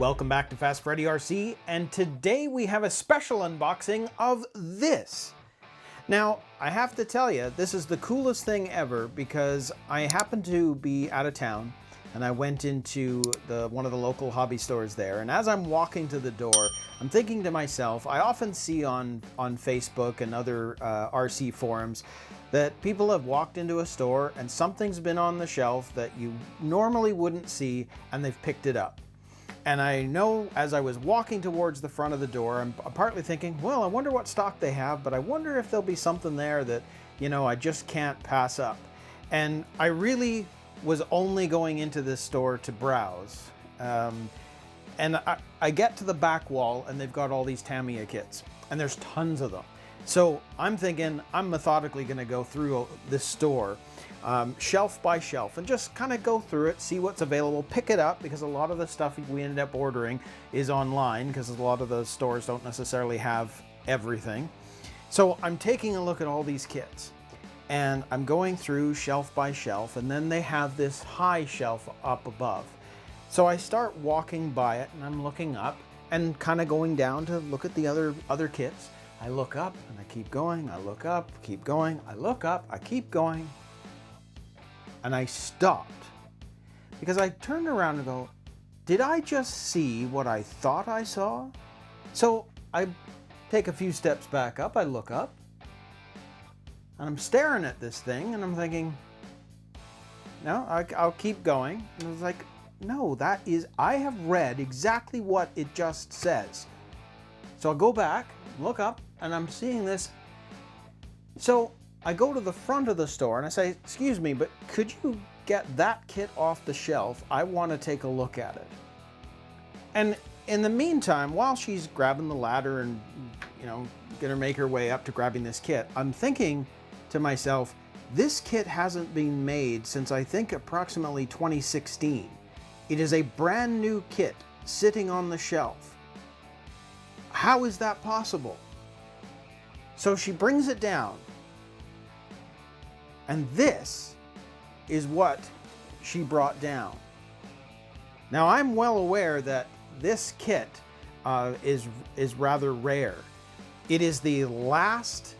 welcome back to FastFreddyRC, and today we have a special unboxing of this. Now, I have to tell you, this is the coolest thing ever because I happened to be out of town and I went into one of the local hobby stores there, and as I'm walking to the door, I'm thinking to myself, I often see on Facebook and other RC forums that people have walked into a store and something's been on the shelf that you normally wouldn't see and they've picked it up. And I know as I was walking towards the front of the door, I'm partly thinking, well, I wonder what stock they have, but I wonder if there'll be something there that, you know, I just can't pass up. And I really was only going into this store to browse. And I get to the back wall and they've got all these Tamiya kits and there's tons of them. So I'm thinking I'm methodically going to go through this store shelf by shelf and just kind of go through it, see what's available, pick it up, because a lot of the stuff we ended up ordering is online because a lot of those stores don't necessarily have everything. So I'm taking a look at all these kits and I'm going through shelf by shelf, and then they have this high shelf up above. So I start walking by it and I'm looking up and kind of going down to look at the other kits. I look up and I keep going, I look up, keep going, I look up, I keep going. And I stopped because I turned around and go, did I just see what I thought I saw? So I take a few steps back up, I look up, and I'm staring at this thing and I'm thinking, no, I'll keep going. And I was like, no, I have read exactly what it just says. So I go back, look up, and I'm seeing this. So I go to the front of the store and I say, excuse me, but could you get that kit off the shelf? I want to take a look at it. And in the meantime, while she's grabbing the ladder and, you know, gonna make her way up to grabbing this kit, I'm thinking to myself, this kit hasn't been made since I think approximately 2016. It is a brand new kit sitting on the shelf. How is that possible? So she brings it down. And this is what she brought down. Now, I'm well aware that this kit is rather rare. It is the last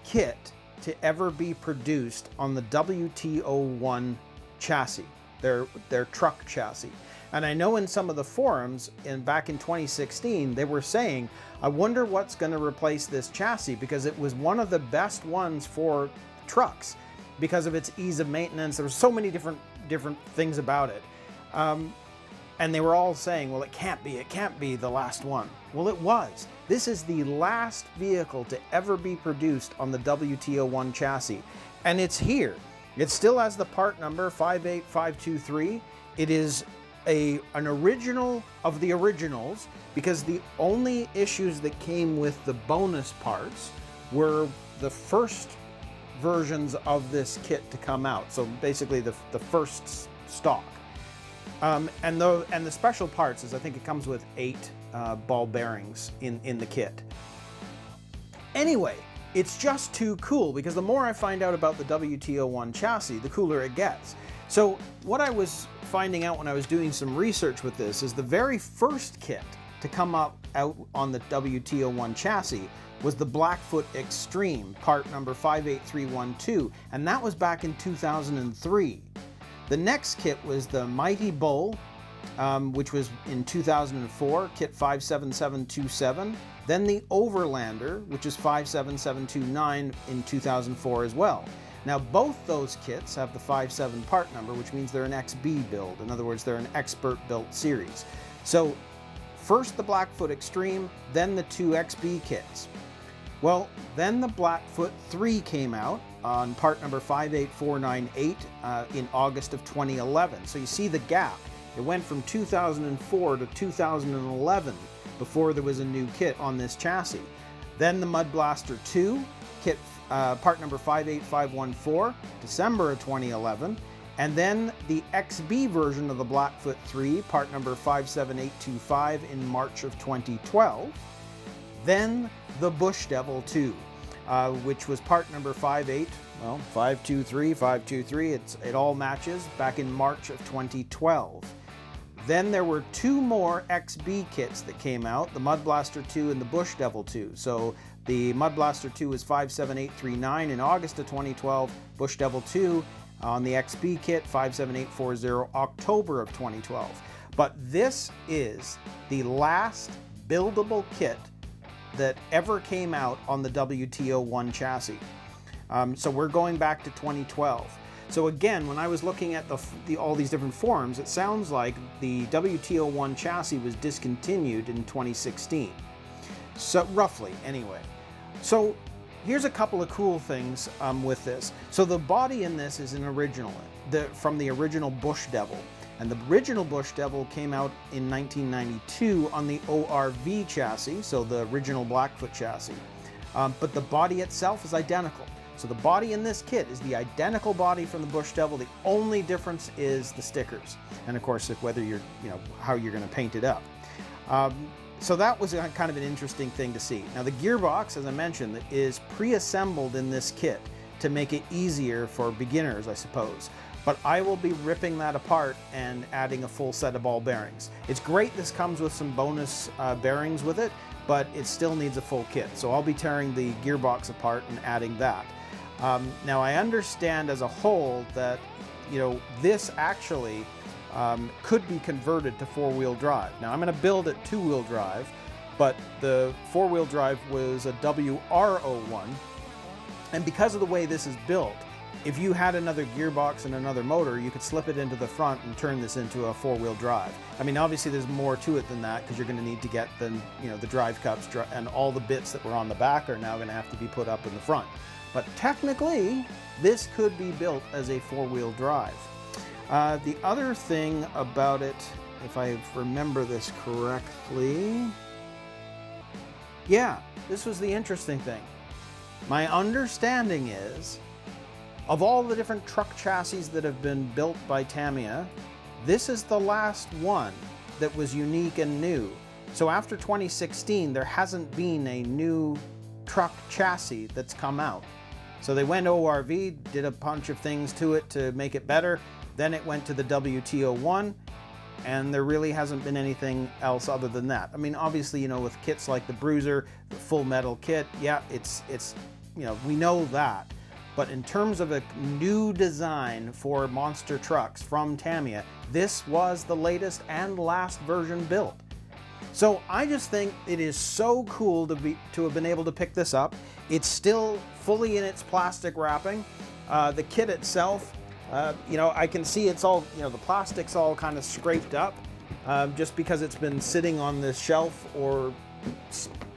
kit to ever be produced on the WT01 chassis, their truck chassis. And I know in some of the forums back in 2016, they were saying, I wonder what's going to replace this chassis, because it was one of the best ones for trucks because of its ease of maintenance. There were so many different things about it. And they were all saying, well, it can't be the last one. Well, it was. This is the last vehicle to ever be produced on the WT01 chassis. And it's here. It still has the part number 58523. It is an original of the originals, because the only issues that came with the bonus parts were the first versions of this kit to come out. So basically the first stock. And the special parts is, I think it comes with 8 ball bearings in the kit. Anyway, it's just too cool, because the more I find out about the WT01 chassis, the cooler it gets. So what I was finding out when I was doing some research with this is the very first kit to come out on the WT01 chassis was the Blackfoot Extreme, part number 58312, and that was back in 2003. The next kit was the Mighty Bull, which was in 2004, kit 57727. Then the Overlander, which is 57729 in 2004 as well. Now both those kits have the 57 part number, which means they're an XB build. In other words, they're an expert built series. So first the Blackfoot Extreme, then the 2 XB kits. Well, then the Blackfoot 3 came out on part number 58498 in August of 2011. So you see the gap. It went from 2004 to 2011 before there was a new kit on this chassis. Then the Mud Blaster 2, kit part number 58514, December of 2011. And then the XB version of the Blackfoot 3, part number 57825 in March of 2012. Then the Bush Devil 2, which was part number 523, it all matches, back in March of 2012. Then there were 2 more XB kits that came out, the Mud Blaster 2 and the Bush Devil 2. So the Mud Blaster 2 was 57839 in August of 2012, Bush Devil 2 on the XB kit 57840 October of 2012. But this is the last buildable kit that ever came out on the WTO1 chassis. So we're going back to 2012. So again, when I was looking at all these different forums, it sounds like the WTO1 chassis was discontinued in 2016. So roughly, anyway. So here's a couple of cool things with this. So the body in this is an original, from the original Bush Devil. And the original Bush Devil came out in 1992 on the ORV chassis, so the original Blackfoot chassis. But the body itself is identical. So the body in this kit is the identical body from the Bush Devil. The only difference is the stickers. And of course, whether you're, how you're going to paint it up. So that was kind of an interesting thing to see. Now the gearbox, as I mentioned, is pre-assembled in this kit to make it easier for beginners, I suppose. But I will be ripping that apart and adding a full set of ball bearings. It's great this comes with some bonus bearings with it, but it still needs a full kit. So I'll be tearing the gearbox apart and adding that. Now I understand as a whole that, this actually could be converted to 4-wheel drive. Now I'm going to build it 2-wheel drive, but the 4-wheel drive was a WR01. And because of the way this is built, if you had another gearbox and another motor, you could slip it into the front and turn this into a 4-wheel drive. I mean, obviously there's more to it than that, because you're going to need to get the drive cups and all the bits that were on the back are now going to have to be put up in the front. But technically, this could be built as a 4-wheel drive. The other thing about it, if I remember this correctly, yeah, this was the interesting thing. My understanding is, of all the different truck chassis that have been built by Tamiya, this is the last one that was unique and new. So after 2016, there hasn't been a new truck chassis that's come out. So they went ORV, did a bunch of things to it to make it better. Then it went to the WTO1, and there really hasn't been anything else other than that. I mean, obviously, with kits like the Bruiser, the full metal kit, yeah, it's we know that. But in terms of a new design for monster trucks from Tamiya, this was the latest and last version built. So I just think it is so cool to have been able to pick this up. It's still fully in its plastic wrapping. The kit itself, I can see it's all, the plastic's all kind of scraped up just because it's been sitting on this shelf or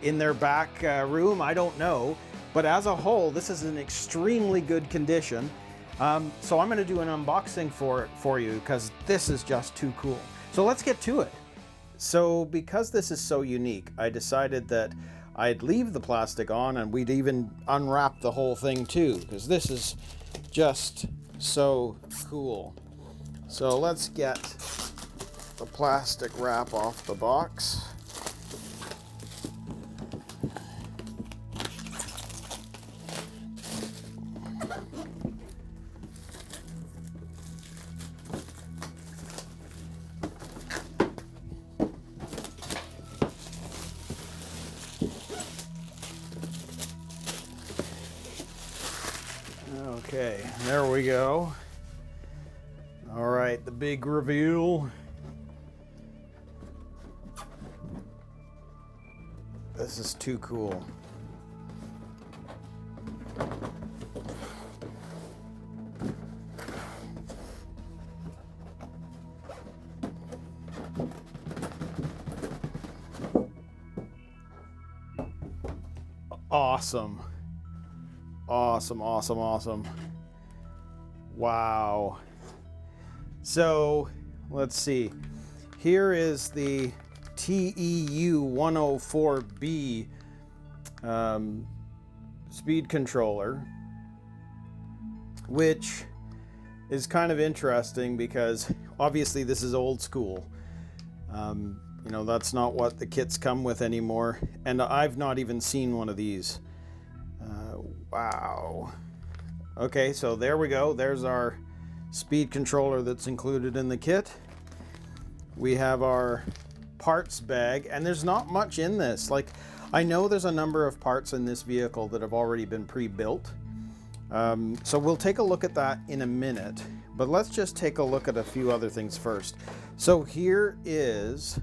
in their back room, I don't know. But as a whole, this is in extremely good condition. So I'm going to do an unboxing for you, because this is just too cool. So let's get to it. So because this is so unique, I decided that I'd leave the plastic on, and we'd even unwrap the whole thing too, because this is just so cool. So let's get the plastic wrap off the box. Okay, there we go. All right, the big reveal. This is too cool. Awesome. Awesome, awesome, awesome. Wow. So, let's see. Here is the TEU 104B speed controller, which is kind of interesting because obviously this is old school. That's not what the kits come with anymore, and I've not even seen one of these. Wow. Okay, so there we go. There's our speed controller that's included in the kit. we have our parts bag, and there's not much in this. Like, I know there's a number of parts in this vehicle that have already been pre-built. So we'll take a look at that in a minute, but let's just take a look at a few other things first. So here is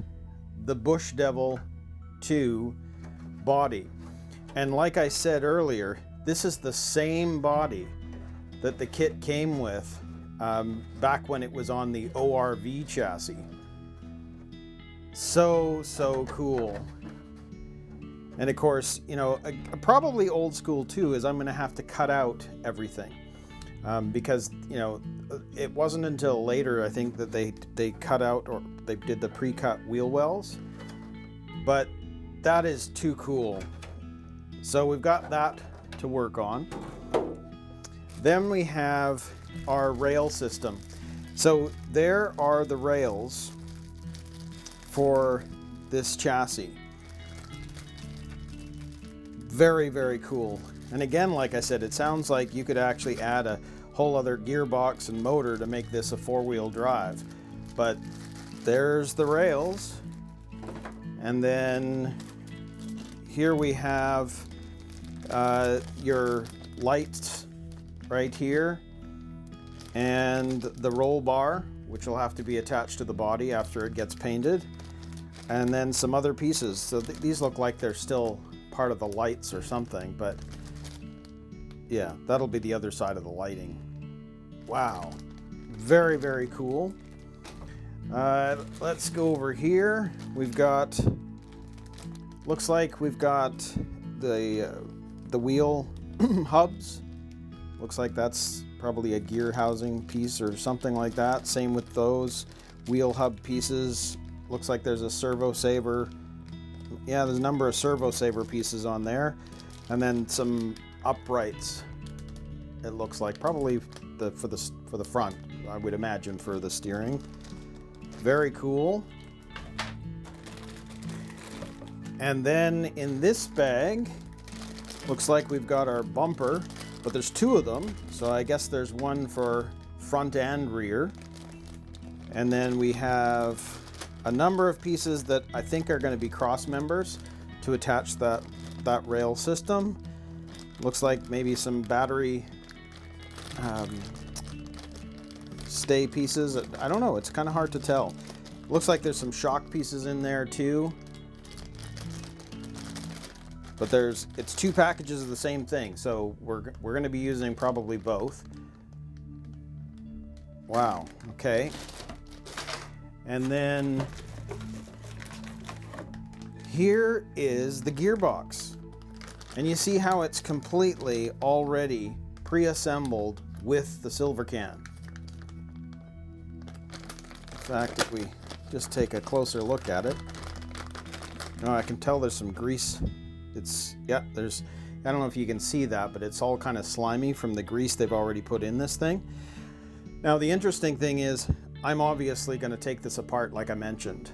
the Bush Devil 2 body. And like I said earlier, this is the same body that the kit came with back when it was on the ORV chassis. So cool. And of course, you know, probably old school too is I'm going to have to cut out everything because, you know, it wasn't until later I think that they cut out, or they did the pre-cut wheel wells, but that is too cool. So we've got that to work on. Then we have our rail system. So there are the rails for this chassis. Very, very cool. And again, like I said, it sounds like you could actually add a whole other gearbox and motor to make this a four-wheel drive. But there's the rails. And then here we have your lights right here, and the roll bar, which will have to be attached to the body after it gets painted, and then some other pieces. So these look like they're still part of the lights or something, but yeah, that'll be the other side of the lighting. Wow, very, very cool. Let's go over here. We've got, looks like we've got the wheel hubs. Looks like that's probably a gear housing piece or something like that. Same with those wheel hub pieces. Looks like there's a servo saver. Yeah, there's a number of servo saver pieces on there, and then some uprights. It looks like probably for the front, I would imagine, for the steering. Very cool. And then in this bag, looks like we've got our bumper, but there's two of them, so I guess there's one for front and rear. And then we have a number of pieces that I think are going to be cross members to attach that rail system. Looks like maybe some battery stay pieces. I don't know, it's kind of hard to tell. Looks like there's some shock pieces in there too. But it's two packages of the same thing, so we're going to be using probably both. Wow, okay. And then here is the gearbox. And you see how it's completely already pre-assembled with the silver can. In fact, if we just take a closer look at it, I can tell there's some grease. I don't know if you can see that, but it's all kind of slimy from the grease they've already put in this thing. Now, the interesting thing is, I'm obviously going to take this apart, like I mentioned,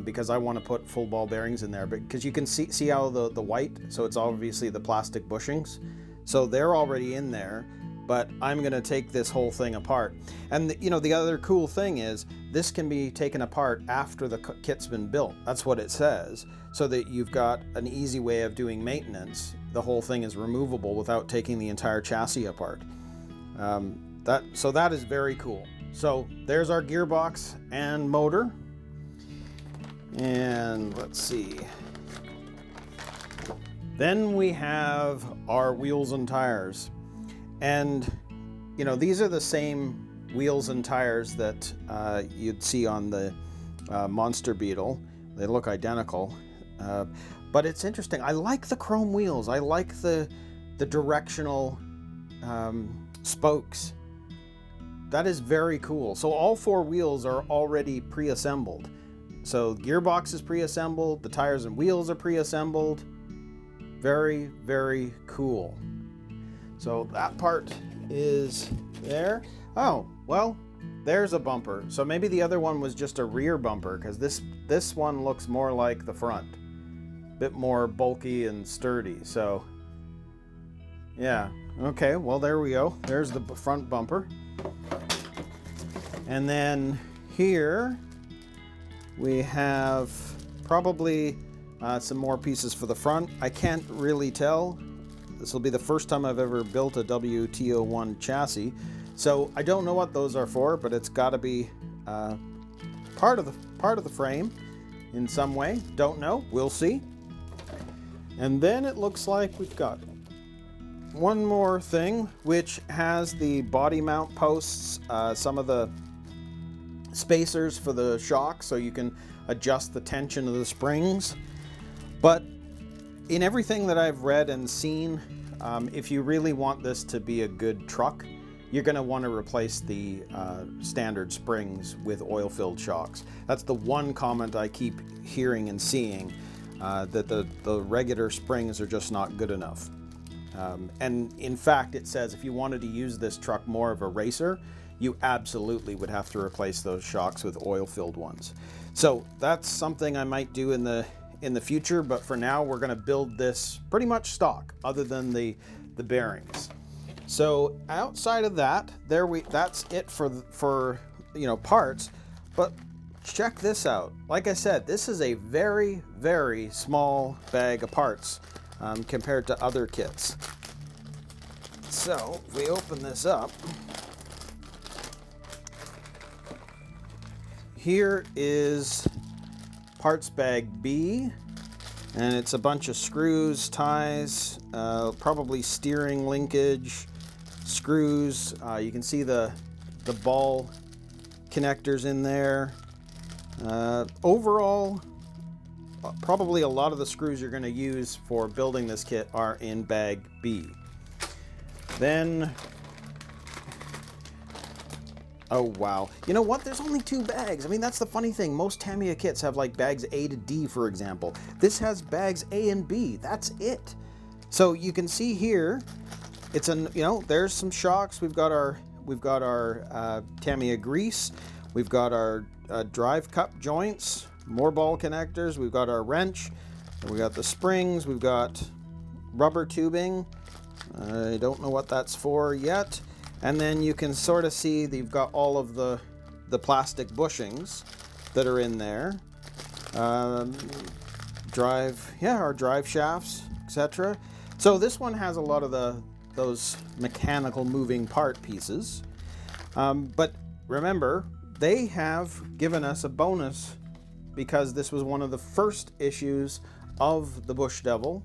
because I want to put full ball bearings in there. Because you can see how the white, so it's obviously the plastic bushings. So they're already in there, but I'm going to take this whole thing apart. And the other cool thing is, this can be taken apart after the kit's been built. That's what it says, so that you've got an easy way of doing maintenance. The whole thing is removable without taking the entire chassis apart. So that is very cool. So there's our gearbox and motor. And let's see. Then we have our wheels and tires. And, these are the same wheels and tires that you'd see on the Monster Beetle. They look identical. But it's interesting. I like the chrome wheels. I like the directional spokes. That is very cool. So all four wheels are already pre-assembled. So gearbox is pre-assembled, the tires and wheels are pre-assembled. Very, very cool. So that part is there. Oh, well, there's a bumper. So maybe the other one was just a rear bumper, because this one looks more like the front. Bit more bulky and sturdy. So yeah, okay, well, there we go. There's the front bumper. And then here We have probably some more pieces for the front. I can't really tell. This will be the first time I've ever built a WTO1 chassis. So I don't know what those are for, but it's got to be part of the frame in some way. Don't know. We'll see. And then it looks like we've got one more thing, which has the body mount posts, some of the spacers for the shocks, so you can adjust the tension of the springs. But in everything that I've read and seen, if you really want this to be a good truck, you're going to want to replace the standard springs with oil-filled shocks. That's the one comment I keep hearing and seeing, that the regular springs are just not good enough. And in fact, it says if you wanted to use this truck more of a racer, you absolutely would have to replace those shocks with oil-filled ones. So that's something I might do in the future, but for now we're going to build this pretty much stock, other than the bearings. So outside of that, that's it for you know, parts. But check this out. Like I said, this is a very, very small bag of parts compared to other kits. So if we open this up, here is parts bag B, and it's a bunch of screws, ties, probably steering linkage, screws. You can see the ball connectors in there. Overall, probably a lot of the screws you're going to use for building this kit are in bag B. Then, oh wow, you know what, there's only 2 bags. I mean, that's the funny thing. Most Tamiya kits have like bags A to D, for example. This has bags A and B. That's it. So you can see here, it's you know, there's some shocks. We've got our Tamiya grease. We've got our drive cup joints, more ball connectors. We've got our wrench. We got the springs. We've got rubber tubing. I don't know what that's for yet. And then you can sort of see that you've got all of the plastic bushings that are in there. Our drive shafts, etc. So this one has a lot of those mechanical moving part pieces. But remember, they have given us a bonus because this was one of the first issues of the Bush Devil.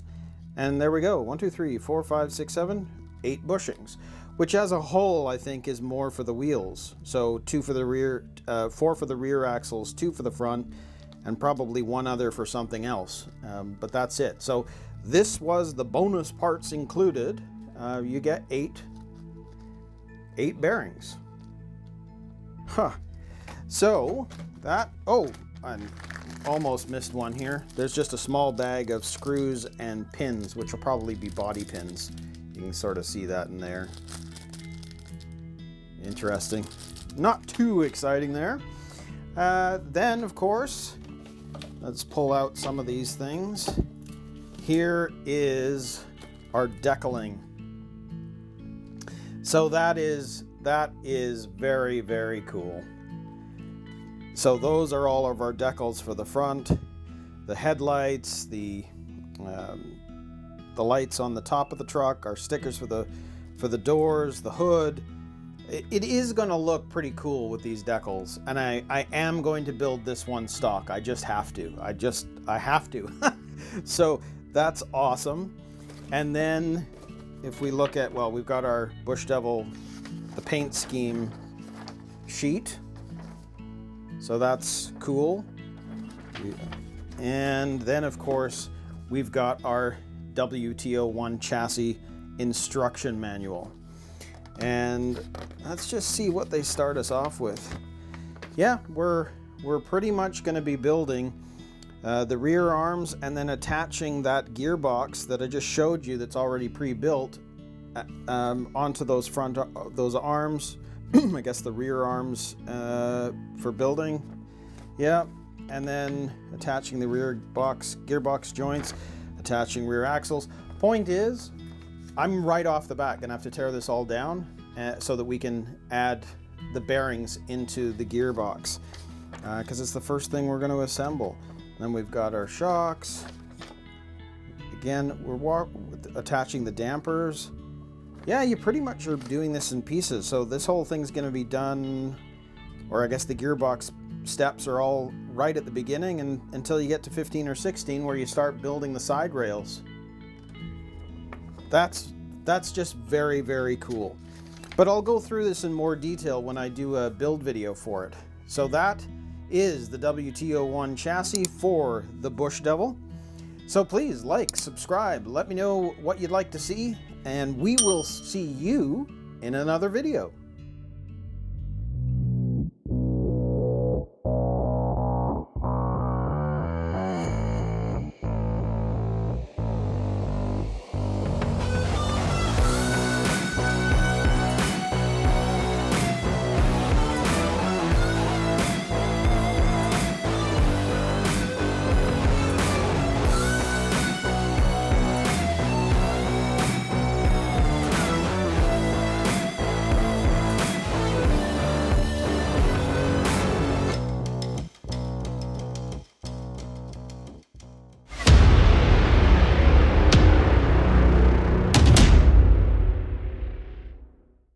And there we go, 1, 2, 3, 4, 5, 6, 7, 8 bushings, which as a whole I think is more for the wheels. So 2 for the rear, 4 for the rear axles, 2 for the front, and probably 1 other for something else. But that's it. So this was the bonus parts included. You get 8 bearings. Huh. So that, oh, I almost missed one here. There's just a small bag of screws and pins, which will probably be body pins. You can sort of see that in there. Interesting. Not too exciting there. Then, of course, let's pull out some of these things. Here is our decaling. So that is very, very cool. So those are all of our decals for the front, the headlights, the lights on the top of the truck, our stickers for the doors, the hood. It is going to look pretty cool with these decals, and I am going to build this one stock. I just have to. I have to. So that's awesome. And then if we look at, well, we've got our Bush Devil, the paint scheme sheet. So that's cool. And then, of course, we've got our WTO1 chassis instruction manual. And let's just see what they start us off with. Yeah, we're pretty much going to be building the rear arms and then attaching that gearbox that I just showed you that's already pre-built onto those those arms. I guess the rear arms for building. Yeah, and then attaching the rear gearbox joints, attaching rear axles. Point is, I'm right off the bat gonna have to tear this all down so that we can add the bearings into the gearbox. because it's the first thing we're going to assemble. Then we've got our shocks. Again, we're attaching the dampers. Yeah, you pretty much are doing this in pieces. So this whole thing's going to be done, or I guess the gearbox steps are all right at the beginning, and until you get to 15 or 16 where you start building the side rails. That's just very, very cool. But I'll go through this in more detail when I do a build video for it. So that is the WT01 chassis for the Bush Devil. So please like, subscribe, let me know what you'd like to see, and we will see you in another video.